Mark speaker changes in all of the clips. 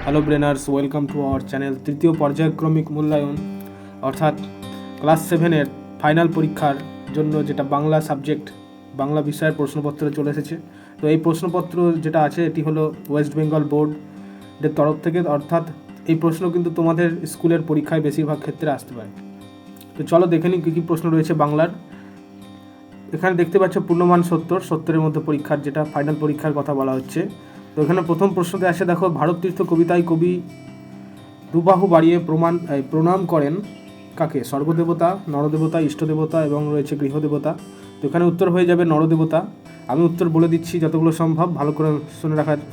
Speaker 1: Hello brainers, welcome to our channel. তৃতীয় পর্যায়ক্রমিক মূল্যায়ন অর্থাৎ ক্লাস 7-এর ফাইনাল পরীক্ষার জন্য যেটা বাংলা সাবজেক্ট, বাংলা বিষয়ের প্রশ্নপত্র চলে এসেছে। তো এই প্রশ্নপত্র যেটা আছে এটি হলো ওয়েস্ট বেঙ্গল বোর্ডের তরফ থেকে, অর্থাৎ এই প্রশ্ন কিন্তু তোমাদের স্কুলের পরীক্ষায় বেশিরভাগ ক্ষেত্রে আসতে পারে। তো চলো দেখে নিই কী কী প্রশ্ন রয়েছে বাংলার। এখানে দেখতে পাচ্ছ পূর্ণমান 70-এর মধ্যে পরীক্ষার যেটা ফাইনাল পরীক্ষার কথা বলা হচ্ছে। তো এখানে প্রথম প্রশ্নতে আসে, দেখো, ভারত তীর্থ কবিতায় কবি দুবাহু বাড়িয়ে প্রণাম করেন কাকে? স্বর্গদেবতা, নরদেবতা, ইষ্টদেবতা এবং রয়েছে গৃহদেবতা। তো এখানে উত্তর হয়ে যাবে নরদেবতা। আমি উত্তর বলে দিচ্ছি যতগুলো সম্ভব, ভালো করে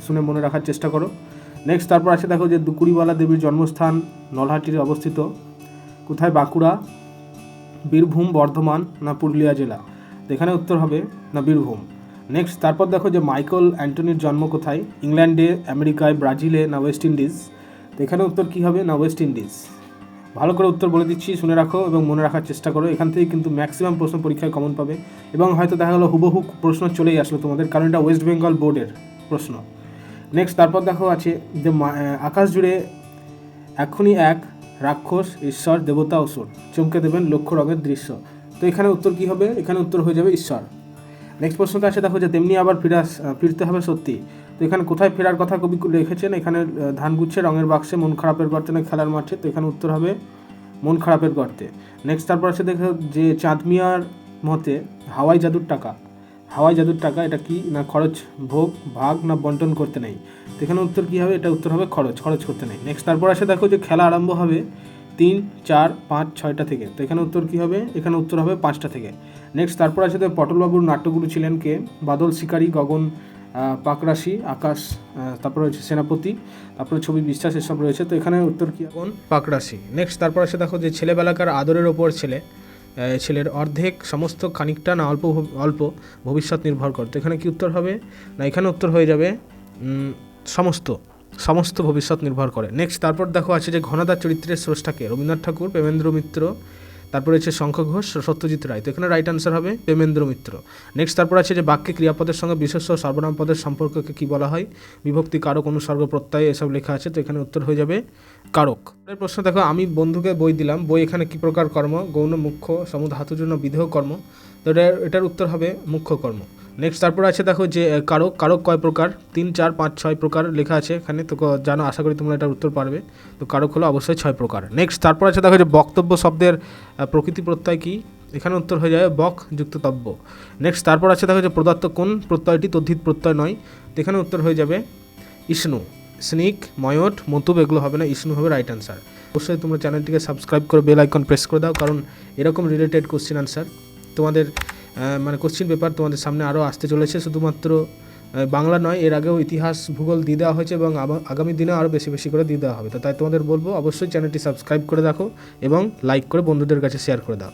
Speaker 1: শুনে মনে রাখার চেষ্টা করো। নেক্সট তারপর আছে, দেখো, যে দুকুড়িবালা দেবীর জন্মস্থান নলহাটিতে অবস্থিত। কোথায়? বাঁকুড়া, বীরভূম, বর্ধমান না পুরুলিয়া জেলা? তো এখানে উত্তর হবে না বীরভূম। নেক্সট তারপর দেখো যে মাইকেল অ্যান্টনির জন্ম কোথায়? ইংল্যান্ডে, আমেরিকায়, ব্রাজিলে না ওয়েস্ট ইন্ডিজ? তো এখানে উত্তর কী হবে? না ওয়েস্ট ইন্ডিজ। ভালো করে উত্তর বলে দিচ্ছি, শুনে রাখো এবং মনে রাখার চেষ্টা করো। এখান থেকে কিন্তু ম্যাক্সিমাম প্রশ্ন পরীক্ষায় কমন পাবে এবং হয়তো দেখা গেলো হুবহু প্রশ্ন চলেই আসলো তোমাদের, কারণ এটা ওয়েস্ট বেঙ্গল বোর্ডের প্রশ্ন। নেক্সট তারপর দেখো আছে যে আকাশ জুড়ে এখনই এক রাক্ষস, ঈশ্বর, দেবতা, অসুর, চমকে দেবেন লক্ষ্য রঙের দৃশ্য। তো এখানে উত্তর কী হবে? এখানে উত্তর হয়ে যাবে ঈশ্বর। নেক্সট প্রশ্নটা আছে, দেখো, যে তেমনি আবার ফিরতে হবে সত্যি। তো এখানে কোথায় ফেরার কথা কবি লিখেছেন? এখানে ধান গুচ্ছে, রঙের বাক্সে, মন খারাপের গর্তে না খেলার মাঠে? তো এখানে উত্তর হবে মন খারাপের গর্তে। নেক্সট তারপর আছে, দেখো, যে চাঁদ মিয়ার মতে হাওয়াই জাদুর টাকা এটা কি? না খরচ, ভোগ, ভাগ না বন্টন করতে নেই? তো এখানে উত্তর কী হবে? এটা উত্তর হবে খরচ করতে নেই। নেক্সট তারপর আসে, দেখো, যে খেলা আরম্ভ হবে 3, 4, 5, 6টা থেকে। তো এখানে উত্তর কী হবে? এখানে উত্তর হবে 5টা থেকে। নেক্সট তারপর আছে, পটলবাবুর নাট্যগুরু ছিলেন কে? বাদল শিকারী, গগন পাকরাশি, আকাশ, তারপর হচ্ছে সেনাপতি, তারপরে ছবি বিশ্বাস, এসব রয়েছে। তো এখানে উত্তর কী? গগন পাকরাশি। নেক্সট তারপর আছে, দেখো, যে ছেলেবেলাকার আদরের ওপর ছেলের অর্ধেক সমস্ত খানিকটা না অল্প ভবিষ্যৎ নির্ভর করতো? এখানে কি উত্তর হবে? না এখানে উত্তর হয়ে যাবে সমস্ত ভবিষ্যৎ নির্ভর করে। নেক্সট তারপর দেখো আছে যে ঘনাদার চরিত্রের স্রষ্টাকে? রবীন্দ্রনাথ ঠাকুর, প্রেমেন্দ্র মিত্র, তারপরে হচ্ছে শঙ্খ ঘোষ, সত্যজিৎ রায়। তো এখানে রাইট আনসার হবে প্রেমেন্দ্র মিত্র। নেক্সট তারপর আছে যে বাক্যে ক্রিয়াপদের সঙ্গে বিশেষ্য সর্বনাম পদের সম্পর্ককে কী বলা হয়? বিভক্তি, কারক, অনুসর্গ, প্রত্যয়, এসব লেখা আছে। তো এখানে উত্তর হয়ে যাবে কারক। এর প্রশ্ন দেখো, আমি বন্ধুকে বই দিলাম, বই এখানে কী প্রকার কর্ম? গৌণ, মুখ্য, সমুধাতুর জন্য বিধেয় কর্ম? তো এটার উত্তর হবে মুখ্য কর্ম। নেক্সট তারপর আছে, দেখো, যে কারক কয় প্রকার? 3, 4, 5, 6 প্রকার লেখা আছে এখানে। তো জানো, আশা করি তোমরা এটার উত্তর পারবে। তো কারক হলো অবশ্যই 6 প্রকার। নেক্সট তারপর আছে, দেখো, যে বক্তব্য শব্দের প্রকৃতি প্রত্যয় কি? এখানে উত্তর হয়ে যাবে বক যুক্ত তব্য। নেক্সট তারপর আছে, দেখো, যে প্রদত্ত কোন প্রত্যয়টি তদ্ধিত প্রত্যয় নয়? তো এখানে উত্তর হয়ে যাবে ইষ্ণু। স্নিক, ময়ট, মতুব এগুলো হবে না, ইষ্ণু হবে রাইট আনসার। অবশ্যই তোমরা চ্যানেলটিকে সাবস্ক্রাইব করে বেল আইকন প্রেস করে দাও, কারণ এরকম রিলেটেড কোশ্চেন আনসার তোমাদের কোশ্চেন পেপার তোমাদের সামনে আরও আসতে চলেছে। শুধুমাত্র বাংলা নয়, এর আগেও ইতিহাস, ভূগোল দিয়ে দেওয়া হয়েছে এবং আগামী দিনে আরও বেশি বেশি করে দিয়ে দেওয়া হবে। তো তাই তোমাদের বলবো অবশ্যই চ্যানেলটি সাবস্ক্রাইব করে রাখো এবং লাইক করে বন্ধুদের কাছে শেয়ার করে দাও।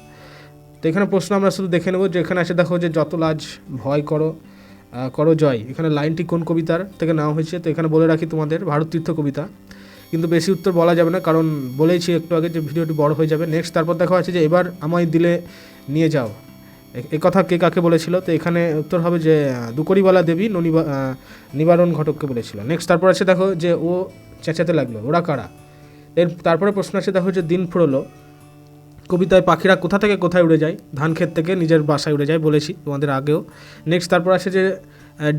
Speaker 1: তো এখানে প্রশ্ন আমরা শুধু দেখে নেব, যে এখানে আছে, দেখো, যে যত লাজ ভয় করো জয়, এখানে লাইনটি কোন কবিতার থেকে নেওয়া হয়েছে? তো এখানে বলে রাখি তোমাদের ভারত তীর্থ কবিতা, কিন্তু বেশি উত্তর বলা যাবে না, কারণ বলেইছি একটু আগে যে ভিডিওটি বড় হয়ে যাবে। নেক্সট তারপর দেখা আছে যে এবার আমায় দিলে নিয়ে যাও, এ কথা কে কাকে বলেছিল? তো এখানে উত্তর হবে যে দুকড়িবালা দেবী নিবারণ ঘটককে বলেছিল। নেক্সট তারপর আছে, দেখো, যে ও চেঁচাতে লাগলো, ওরা কারা? তারপরে প্রশ্ন আছে, দেখো, যে দিন ফুরলো কবিতায় পাখিরা কোথা থেকে কোথায় উড়ে যায়? ধান ক্ষেত থেকে নিজের বাসায় উড়ে যায়, বলেছি তোমাদের আগেও। নেক্সট তারপর আছে যে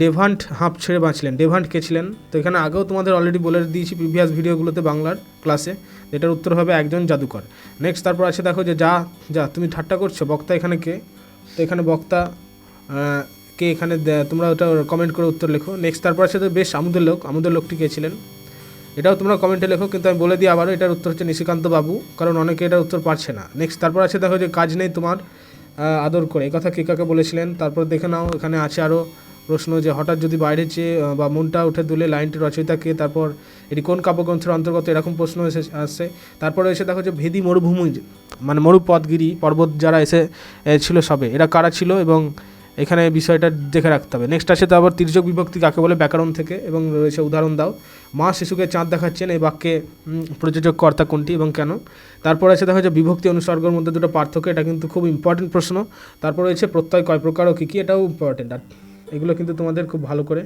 Speaker 1: ডেভান্ট হাঁপ ছেড়ে বাঁচলেন, ডেভান্ট কে ছিলেন? তো এখানে আগেও তোমাদের অলরেডি বলে দিয়েছি প্রিভিয়াস ভিডিওগুলোতে বাংলার ক্লাসে। এটার উত্তর হবে একজন জাদুকর। নেক্সট তারপর আছে, দেখো, যে যা তুমি ঠাট্টা করছো, বক্তা এখানে কে? তো এখানে বক্তা কে এখানে তোমরা ওটা কমেন্ট করে উত্তর লেখো। নেক্সট তারপর আছে তো বেশ আমোদের লোকটি কে ছিলেন? এটাও তোমরা কমেন্টে লেখো, কিন্তু আমি বলে দিই আবারও, এটার উত্তর হচ্ছে নিশিকান্ত বাবু, কারণ অনেকে এটার উত্তর পারছে না। নেক্সট তারপর আছে, দেখো, যে কাজ নেই তোমার আদর করে, এই কথা কে কাকে বলেছিলেন? তারপর দেখে নাও, এখানে আছে আরও প্রশ্ন, যে হঠাৎ যদি বাইরে চেয়ে বা মনটা উঠে দুলে, লাইনটি রচয়িতা কে? তারপর এটি কোন কাব্যগ্রন্থের অন্তর্গত? এরকম প্রশ্ন আসছে। তারপরে এসে দেখো, যে ভেদি মরুভূমি, মরুপথগিরি পর্বত যারা ছিল সবে, এরা কারা ছিল? এবং এখানে বিষয়টা দেখে রাখতে হবে। নেক্সট আসে তারপর তির্যক বিভক্তি কাকে বলে ব্যাকরণ থেকে, এবং রয়েছে উদাহরণ দাও। মা শিশুকে চাঁদ দেখাচ্ছেন, এই বাক্যে প্রযোজক কর্তা কোনটি এবং কেন? তারপর আছে, দেখো, যে বিভক্তি অনুসর্গের মধ্যে দুটো পার্থক্য, এটা কিন্তু খুব ইম্পর্টেন্ট প্রশ্ন। তারপর রয়েছে প্রত্যয় কয় প্রকার ও কী কী, এটাও ইম্পর্টেন্ট। আর এগুলো কিন্তু তোমাদের খুব ভালো করে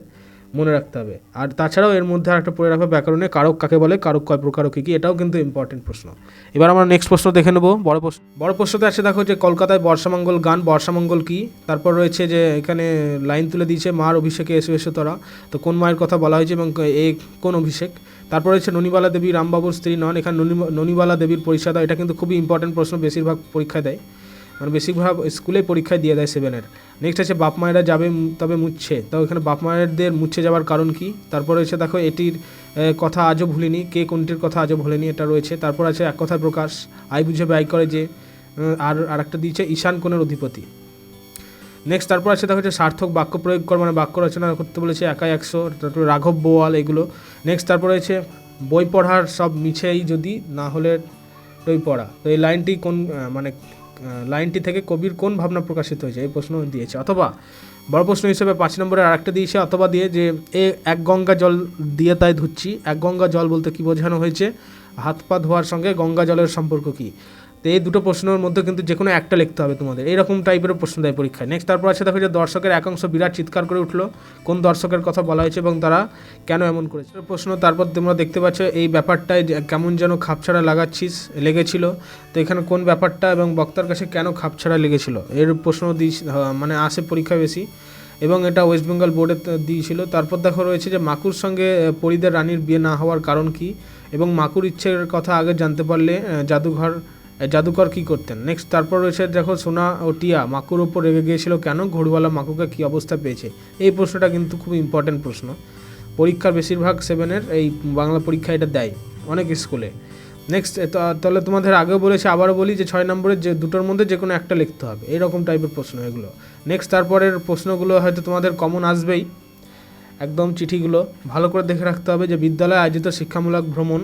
Speaker 1: মনে রাখতে হবে। আর তাছাড়াও এর মধ্যে আরেকটা পড়ে রাখবে ব্যাকরণে কারক কাকে বলে, কারক কয় প্রকার ও কী কী, এটাও কিন্তু ইম্পর্টেন্ট প্রশ্ন। এবার আমরা নেক্সট প্রশ্ন দেখে নেব। বড় প্রশ্নতে আছে দেখো যে কলকাতায় বর্ষামঙ্গল গান, বর্ষামঙ্গল কী। তারপর রয়েছে যে এখানে লাইন তুলে দিয়েছে মার অভিষেকে এসে এসে তোরা, তো কোন মায়ের কথা বলা হয়েছে এবং কোন অভিষেক। তারপর রয়েছে ননিবালা দেবী রামবাবুর স্ত্রী নন, এখানে ননিবালা দেবীর পরিচয় দাও, এটা কিন্তু খুবই ইম্পর্টেন্ট প্রশ্ন, বেশিরভাগ পরীক্ষায় দেয়, মানে বেশিরভাগ স্কুলে পরীক্ষায় দিয়ে দেয় 7-এর। নেক্সট আছে বাপ মায়েরা যাবে তবে মুচ্ছে, তো এখানে বাপ মায়েরদের মুচ্ছে যাওয়ার কারণ কি। তারপর রয়েছে দেখো এটির কথা আজও ভুলিনি, কে কোনটির কথা আজও ভুলেনি, এটা রয়েছে। তারপর আছে এক কথায় প্রকাশ, আই বুঝে ব্যয় করে যে, আর একটা দিয়েছে ঈশান কোণের অধিপতি। নেক্সট তারপর আছে দেখো যে সার্থক বাক্য প্রয়োগ কর, মানে বাক্য রচনা করতে বলেছে একাই 100, তারপরে রাঘব বোয়াল এগুলো। নেক্সট তারপর রয়েছে বই পড়ার সব মিছেই যদি না হলে বই পড়া, তো এই লাইনটি কোন মানে লাইনটি থেকে কবির কোন ভাবনা প্রকাশিত হয়েছে, এই প্রশ্ন দিয়েছে। অথবা বড় প্রশ্ন হিসেবে 5 নম্বরের আরেকটা দিয়েছে অথবা দিয়ে যে এক গঙ্গা জল দিয়ে তাই ধুচ্ছি, এক গঙ্গা জল বলতে কি বোঝানো হয়েছে, হাত পা ধোয়ার সঙ্গে গঙ্গা জলের সম্পর্ক কী। তো এই দুটো প্রশ্নের মধ্যে কিন্তু যে কোনো একটা লিখতে হবে তোমাদের, এইরকম টাইপের প্রশ্ন দেয় পরীক্ষায়। নেক্সট তারপর আছে দেখো যে দর্শকের একাংশ বিরাট চিৎকার করে উঠলো, কোন দর্শকের কথা বলা হয়েছে এবং তারা কেন এমন করেছে প্রশ্ন। তারপর তোমরা দেখতে পাচ্ছ এই ব্যাপারটায় কেমন যেন খাপছাড়া লেগেছিল, তো এখানে কোন ব্যাপারটা এবং বক্তার কাছে কেন খাপছাড়া লেগেছিল এর প্রশ্ন মানে আসে পরীক্ষায় বেশি, এবং এটা ওয়েস্ট বেঙ্গল বোর্ডে দিয়েছিল। তারপর দেখো রয়েছে যে মাকুর সঙ্গে পরিদের রানীর বিয়ে না হওয়ার কারণ কি, এবং মাকুর ইচ্ছের কথা আগে জানতে পারলে জাদুকর কী করতেন। নেক্সট তারপর রয়েছে দেখো সোনা ও টিয়া মাকুর ওপর রেগে গিয়েছিল কেন, ঘড়িওয়ালা মাকুকে কী অবস্থা পেয়েছে, এই প্রশ্নটা কিন্তু খুব ইম্পর্ট্যান্ট প্রশ্ন, পরীক্ষার বেশিরভাগ 7-এর এই বাংলা পরীক্ষা এটা দেয় অনেক স্কুলে। নেক্সট তাহলে তোমাদের আগেও বলেছি আবারও বলি যে 6 নম্বরের যে দুটোর মধ্যে যে কোনো একটা লিখতে হবে, এইরকম টাইপের প্রশ্ন এগুলো। নেক্সট তারপরের প্রশ্নগুলো হয়তো তোমাদের কমন আসবেই, একদম চিঠিগুলো ভালো করে দেখে রাখতে হবে যে বিদ্যালয়ে আয়োজিত শিক্ষামূলক ভ্রমণ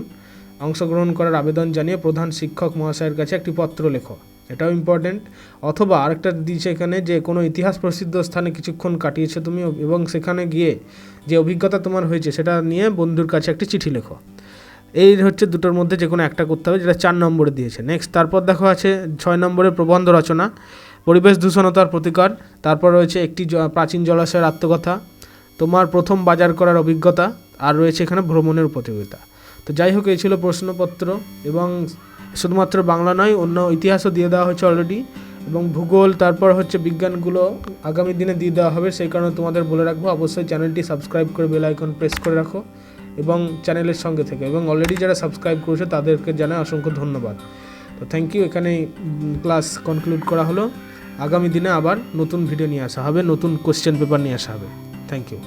Speaker 1: অংশগ্রহণ করার আবেদন জানিয়ে প্রধান শিক্ষক মহাশয়ের কাছে একটি পত্র লেখো, এটাও ইম্পর্টেন্ট। অথবা আরেকটা দিয়েছে এখানে যে কোনো ইতিহাস প্রসিদ্ধ স্থানে কিছুক্ষণ কাটিয়েছো তুমি এবং সেখানে গিয়ে যে অভিজ্ঞতা তোমার হয়েছে সেটা নিয়ে বন্ধুর কাছে একটি চিঠি লেখো, এই হচ্ছে দুটোর মধ্যে যে কোনো একটা করতে হবে, যেটা 4 নম্বরে দিয়েছে। নেক্সট তারপর দেখো আছে 6 নম্বরের প্রবন্ধ রচনা, পরিবেশ দূষণতার প্রতিকার। তারপর রয়েছে একটি প্রাচীন জলাশয়ের আত্মকথা, তোমার প্রথম বাজার করার অভিজ্ঞতা, আর রয়েছে এখানে ভ্রমণের প্রতিযোগিতা। তো যাই হোক এই ছিল প্রশ্নপত্র, এবং শুধুমাত্র বাংলা নয় অন্য ইতিহাসও দিয়ে দেওয়া হয়েছে অলরেডি, এবং ভূগোল তারপর হচ্ছে বিজ্ঞানগুলো আগামী দিনে দিয়ে দেওয়া হবে, সেই কারণে তোমাদের বলে রাখবো অবশ্যই চ্যানেলটি সাবস্ক্রাইব করে বেল আইকন প্রেস করে রাখো এবং চ্যানেলের সঙ্গে থেকে, এবং অলরেডি যারা সাবস্ক্রাইব করেছে তাদেরকে জানাই অসংখ্য ধন্যবাদ। তো থ্যাংক ইউ, এখানেই ক্লাস কনক্লুড করা হলো। আগামী দিনে আবার নতুন ভিডিও নিয়ে আসা হবে, নতুন কোশ্চেন পেপার নিয়ে আসা হবে। Thank you.